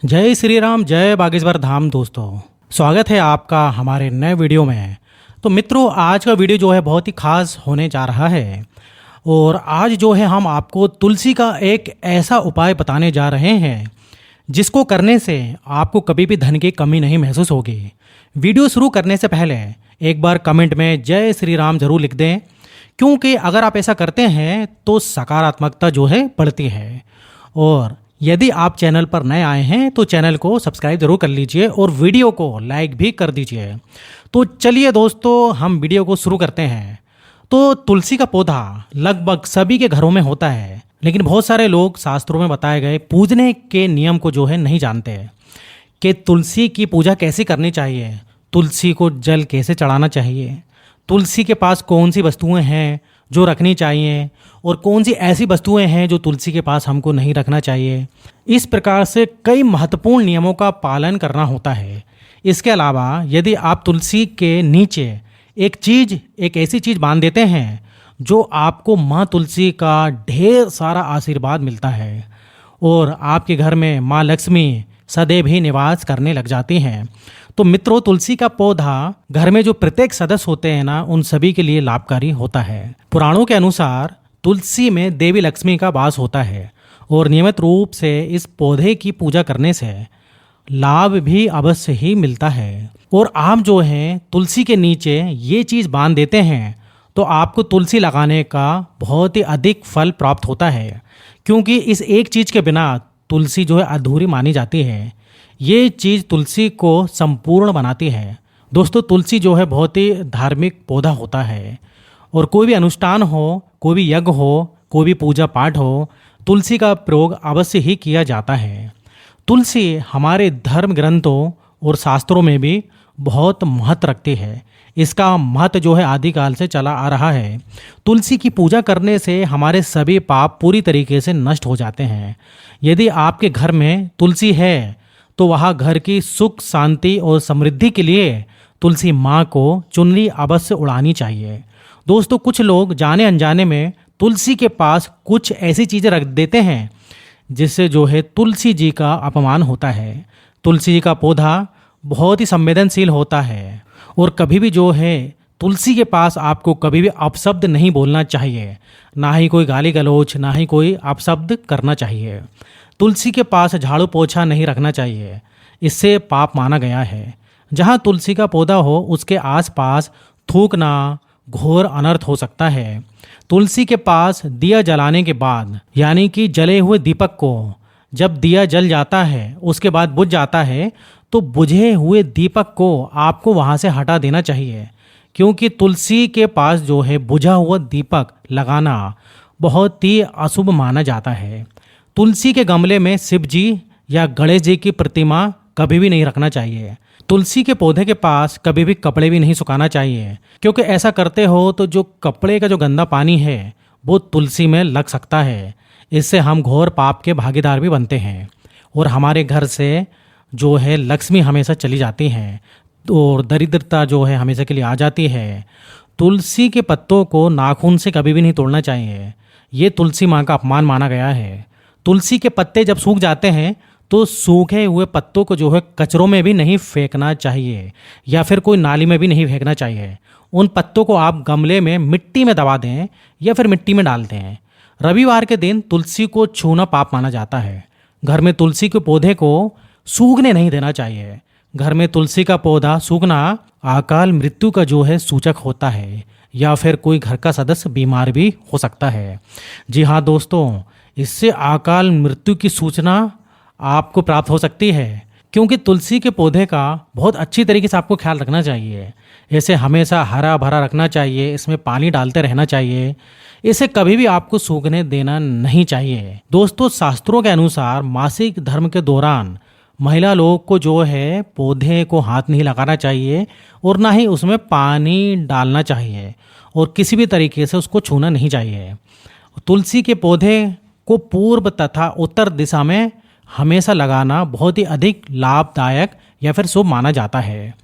जय श्री राम, जय बागेश्वर धाम। दोस्तों, स्वागत है आपका हमारे नए वीडियो में। तो मित्रों, आज का वीडियो जो है बहुत ही खास होने जा रहा है। और आज जो है हम आपको तुलसी का एक ऐसा उपाय बताने जा रहे हैं जिसको करने से आपको कभी भी धन की कमी नहीं महसूस होगी। वीडियो शुरू करने से पहले एक बार कमेंट में जय श्री राम जरूर लिख दें, क्योंकि अगर आप ऐसा करते हैं तो सकारात्मकता जो है बढ़ती है। और यदि आप चैनल पर नए आए हैं तो चैनल को सब्सक्राइब जरूर कर लीजिए और वीडियो को लाइक भी कर दीजिए। तो चलिए दोस्तों, हम वीडियो को शुरू करते हैं। तो तुलसी का पौधा लगभग सभी के घरों में होता है, लेकिन बहुत सारे लोग शास्त्रों में बताए गए पूजने के नियम को जो है नहीं जानते कि तुलसी की पूजा कैसे करनी चाहिए, तुलसी को जल कैसे चढ़ाना चाहिए, तुलसी के पास कौन सी वस्तुएं हैं जो रखनी चाहिए और कौन सी ऐसी वस्तुएं हैं जो तुलसी के पास हमको नहीं रखना चाहिए। इस प्रकार से कई महत्वपूर्ण नियमों का पालन करना होता है। इसके अलावा यदि आप तुलसी के नीचे एक ऐसी चीज़ बांध देते हैं जो आपको माँ तुलसी का ढेर सारा आशीर्वाद मिलता है और आपके घर में माँ लक्ष्मी सदैव ही निवास करने लग जाती हैं। तो मित्रों, तुलसी का पौधा घर में जो प्रत्येक सदस्य होते हैं ना, उन सभी के लिए लाभकारी होता है। पुराणों के अनुसार तुलसी में देवी लक्ष्मी का वास होता है और नियमित रूप से इस पौधे की पूजा करने से लाभ भी अवश्य ही मिलता है। और आप जो हैं तुलसी के नीचे ये चीज़ बांध देते हैं तो आपको तुलसी लगाने का बहुत ही अधिक फल प्राप्त होता है, क्योंकि इस एक चीज़ के बिना तुलसी जो है अधूरी मानी जाती है। ये चीज़ तुलसी को संपूर्ण बनाती है। दोस्तों, तुलसी जो है बहुत ही धार्मिक पौधा होता है और कोई भी अनुष्ठान हो, कोई भी यज्ञ हो, कोई भी पूजा पाठ हो, तुलसी का प्रयोग अवश्य ही किया जाता है। तुलसी हमारे धर्म ग्रंथों और शास्त्रों में भी बहुत महत्व रखती है। इसका महत्व जो है आदिकाल से चला आ रहा है। तुलसी की पूजा करने से हमारे सभी पाप पूरी तरीके से नष्ट हो जाते हैं। यदि आपके घर में तुलसी है तो वहाँ घर की सुख शांति और समृद्धि के लिए तुलसी माँ को चुनरी अवश्य उड़ानी चाहिए। दोस्तों, कुछ लोग जाने अनजाने में तुलसी के पास कुछ ऐसी चीज़ें रख देते हैं जिससे जो है तुलसी जी का अपमान होता है। तुलसी जी का पौधा बहुत ही संवेदनशील होता है और कभी भी जो है तुलसी के पास आपको कभी भी अपशब्द नहीं बोलना चाहिए, ना ही कोई गाली गलौज, ना ही कोई अपशब्द करना चाहिए। तुलसी के पास झाड़ू पोछा नहीं रखना चाहिए, इससे पाप माना गया है। जहाँ तुलसी का पौधा हो उसके आसपास थूकना घोर अनर्थ हो सकता है। तुलसी के पास दिया जलाने के बाद, यानी कि जले हुए दीपक को जब दिया जल जाता है उसके बाद बुझ जाता है, तो बुझे हुए दीपक को आपको वहाँ से हटा देना चाहिए, क्योंकि तुलसी के पास जो है बुझा हुआ दीपक लगाना बहुत ही अशुभ माना जाता है। तुलसी के गमले में शिव जी या गणेश जी की प्रतिमा कभी भी नहीं रखना चाहिए। तुलसी के पौधे के पास कभी भी कपड़े भी नहीं सुखाना चाहिए, क्योंकि ऐसा करते हो तो जो कपड़े का जो गंदा पानी है वो तुलसी में लग सकता है। इससे हम घोर पाप के भागीदार भी बनते हैं और हमारे घर से जो है लक्ष्मी हमेशा चली जाती हैं और दरिद्रता जो है हमेशा के लिए आ जाती है। तुलसी के पत्तों को नाखून से कभी भी नहीं तोड़ना चाहिए, ये तुलसी माँ का अपमान माना गया है। तुलसी के पत्ते जब सूख जाते हैं तो सूखे हुए पत्तों को जो है कचरों में भी नहीं फेंकना चाहिए या फिर कोई नाली में भी नहीं फेंकना चाहिए। उन पत्तों को आप गमले में मिट्टी में दबा दें या फिर मिट्टी में डाल दें। रविवार के दिन तुलसी को छूना पाप माना जाता है। घर में तुलसी के पौधे को सूखने नहीं देना चाहिए। घर में तुलसी का पौधा सूखना अकाल मृत्यु का जो है सूचक होता है, या फिर कोई घर का सदस्य बीमार भी हो सकता है। जी हाँ दोस्तों, इससे अकाल मृत्यु की सूचना आपको प्राप्त हो सकती है, क्योंकि तुलसी के पौधे का बहुत अच्छी तरीके से आपको ख्याल रखना चाहिए। इसे हमेशा हरा भरा रखना चाहिए, इसमें पानी डालते रहना चाहिए, इसे कभी भी आपको सूखने देना नहीं चाहिए। दोस्तों, शास्त्रों के अनुसार मासिक धर्म के दौरान महिला लोग को जो है पौधे को हाथ नहीं लगाना चाहिए और ना ही उसमें पानी डालना चाहिए और किसी भी तरीके से उसको छूना नहीं चाहिए। तुलसी के पौधे को पूर्व तथा उत्तर दिशा में हमेशा लगाना बहुत ही अधिक लाभदायक या फिर शुभ माना जाता है।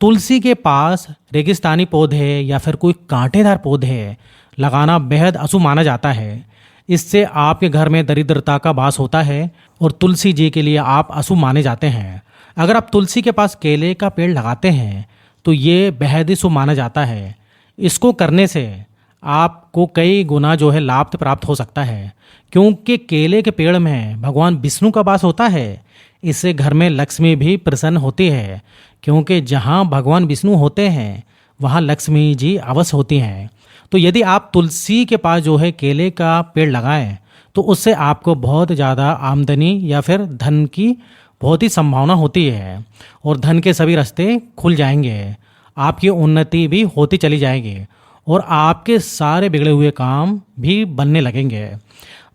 तुलसी के पास रेगिस्तानी पौधे या फिर कोई कांटेदार पौधे लगाना बेहद अशुभ माना जाता है। इससे आपके घर में दरिद्रता का वास होता है और तुलसी जी के लिए आप अशुभ माने जाते हैं। अगर आप तुलसी के पास केले का पेड़ लगाते हैं तो ये बेहद ही शुभ माना जाता है। इसको करने से आपको कई गुना जो है लाभ प्राप्त हो सकता है, क्योंकि केले के पेड़ में भगवान विष्णु का वास होता है। इससे घर में लक्ष्मी भी प्रसन्न होती है, क्योंकि जहाँ भगवान विष्णु होते हैं वहाँ लक्ष्मी जी अवश्य होती हैं। तो यदि आप तुलसी के पास जो है केले का पेड़ लगाएं तो उससे आपको बहुत ज़्यादा आमदनी या फिर धन की बहुत ही संभावना होती है और धन के सभी रास्ते खुल जाएंगे। आपकी उन्नति भी होती चली जाएगी और आपके सारे बिगड़े हुए काम भी बनने लगेंगे।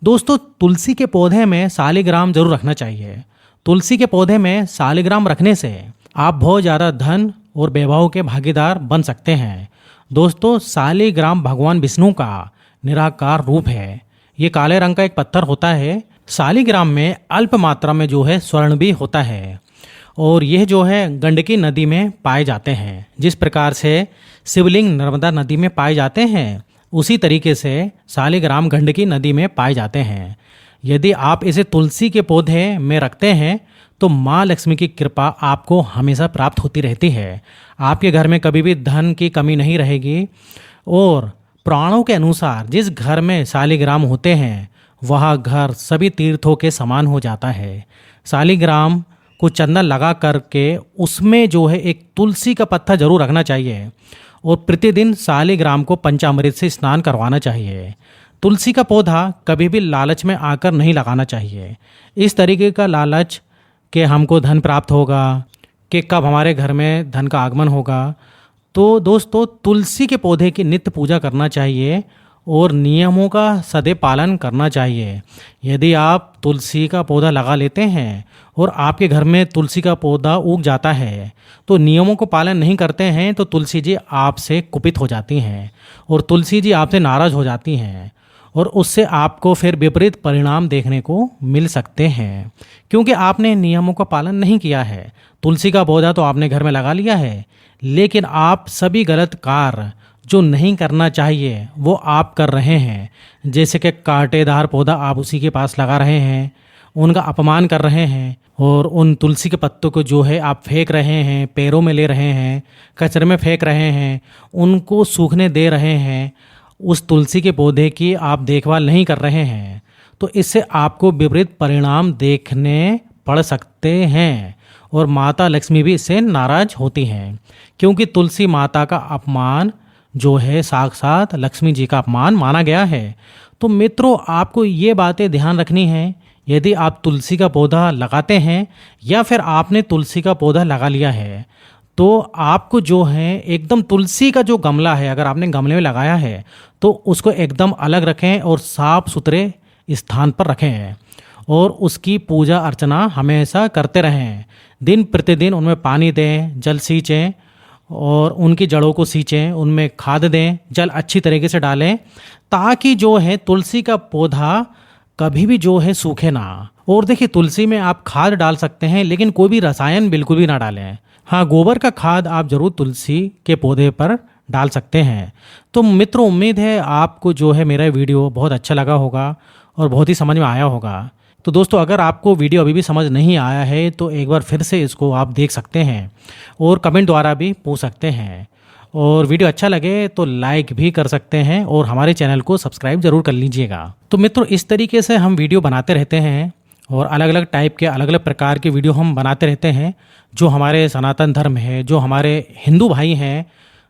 दोस्तों, तुलसी के पौधे में शालिग्राम जरूर रखना चाहिए। तुलसी के पौधे में शालिग्राम रखने से आप बहुत ज़्यादा धन और वैभव के भागीदार बन सकते हैं। दोस्तों, शालिग्राम भगवान विष्णु का निराकार रूप है। ये काले रंग का एक पत्थर होता है। शालिग्राम में अल्प मात्रा में जो है स्वर्ण भी होता है और यह जो है गंडकी नदी में पाए जाते हैं। जिस प्रकार से शिवलिंग नर्मदा नदी में पाए जाते हैं, उसी तरीके से शालिग्राम गंडकी नदी में पाए जाते हैं। यदि आप इसे तुलसी के पौधे में रखते हैं तो माँ लक्ष्मी की कृपा आपको हमेशा प्राप्त होती रहती है। आपके घर में कभी भी धन की कमी नहीं रहेगी और पुराणों के अनुसार जिस घर में शालिग्राम होते हैं वह घर सभी तीर्थों के समान हो जाता है। शालिग्राम को चंदन लगा करके उसमें जो है एक तुलसी का पत्थर जरूर रखना चाहिए और प्रतिदिन शालिग्राम को पंचामृत से स्नान करवाना चाहिए। तुलसी का पौधा कभी भी लालच में आकर नहीं लगाना चाहिए। इस तरीके का लालच कि हमको धन प्राप्त होगा, कि कब हमारे घर में धन का आगमन होगा। तो दोस्तों, तुलसी के पौधे की नित्य पूजा करना चाहिए और नियमों का सदैव पालन करना चाहिए। यदि आप तुलसी का पौधा लगा लेते हैं और आपके घर में तुलसी का पौधा उग जाता है तो नियमों को पालन नहीं करते हैं तो तुलसी जी आपसे कुपित हो जाती हैं और तुलसी जी आपसे नाराज़ हो जाती हैं और उससे आपको फिर विपरीत परिणाम देखने को मिल सकते हैं, क्योंकि आपने नियमों का पालन नहीं किया है। तुलसी का पौधा तो आपने घर में लगा लिया है, लेकिन आप सभी गलत कार्य जो नहीं करना चाहिए वो आप कर रहे हैं। जैसे कि कांटेदार पौधा आप उसी के पास लगा रहे हैं, उनका अपमान कर रहे हैं और उन तुलसी के पत्तों को जो है आप फेंक रहे हैं, पैरों में ले रहे हैं, कचरे में फेंक रहे हैं, उनको सूखने दे रहे हैं। उस तुलसी के पौधे की आप देखभाल नहीं कर रहे हैं तो इससे आपको विपरीत परिणाम देखने पड़ सकते हैं और माता लक्ष्मी भी इससे नाराज होती हैं, क्योंकि तुलसी माता का अपमान जो है साक्षात लक्ष्मी जी का अपमान माना गया है। तो मित्रों, आपको ये बातें ध्यान रखनी है। यदि आप तुलसी का पौधा लगाते हैं या फिर आपने तुलसी का पौधा लगा लिया है तो आपको जो है एकदम तुलसी का जो गमला है, अगर आपने गमले में लगाया है तो उसको एकदम अलग रखें और साफ सुथरे स्थान पर रखें और उसकी पूजा अर्चना हमेशा करते रहें। दिन प्रतिदिन उनमें पानी दें, जल सींचें और उनकी जड़ों को सींचें, उनमें खाद दें, जल अच्छी तरीके से डालें ताकि जो है तुलसी का पौधा कभी भी जो है सूखे ना। और देखिए, तुलसी में आप खाद डाल सकते हैं लेकिन कोई भी रसायन बिल्कुल भी ना डालें। हाँ, गोबर का खाद आप जरूर तुलसी के पौधे पर डाल सकते हैं। तो मित्रों, उम्मीद है आपको जो है मेरा वीडियो बहुत अच्छा लगा होगा और बहुत ही समझ में आया होगा। तो दोस्तों, अगर आपको वीडियो अभी भी समझ नहीं आया है तो एक बार फिर से इसको आप देख सकते हैं और कमेंट द्वारा भी पूछ सकते हैं। और वीडियो अच्छा लगे तो लाइक भी कर सकते हैं और हमारे चैनल को सब्सक्राइब जरूर कर लीजिएगा। तो मित्रों, इस तरीके से हम वीडियो बनाते रहते हैं और अलग अलग टाइप के अलग अलग प्रकार के वीडियो हम बनाते रहते हैं। जो हमारे सनातन धर्म है, जो हमारे हिंदू भाई हैं,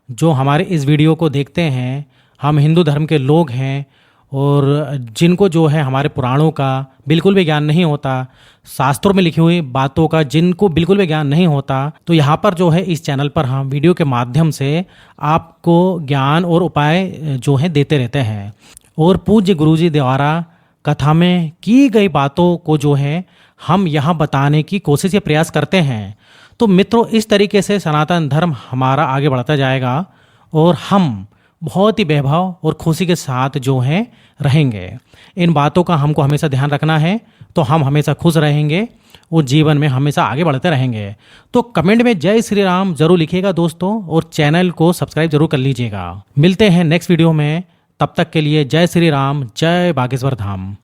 जो हमारे इस वीडियो को देखते हैं, हम हिंदू धर्म के लोग हैं और जिनको जो है हमारे पुराणों का बिल्कुल भी ज्ञान नहीं होता, शास्त्रों में लिखी हुई बातों का जिनको बिल्कुल भी ज्ञान नहीं होता, तो यहाँ पर जो है इस चैनल पर हम वीडियो के माध्यम से आपको ज्ञान और उपाय जो है देते रहते हैं और पूज्य गुरुजी द्वारा कथा में की गई बातों को जो है हम यहाँ बताने की कोशिश या प्रयास करते हैं। तो मित्रों, इस तरीके से सनातन धर्म हमारा आगे बढ़ता जाएगा और हम बहुत ही वैभव और खुशी के साथ जो है रहेंगे। इन बातों का हमको हमेशा ध्यान रखना है तो हम हमेशा खुश रहेंगे और जीवन में हमेशा आगे बढ़ते रहेंगे। तो कमेंट में जय श्री राम जरूर लिखिएगा दोस्तों और चैनल को सब्सक्राइब जरूर कर लीजिएगा। मिलते हैं नेक्स्ट वीडियो में, तब तक के लिए जय श्री राम, जय बागेश्वर धाम।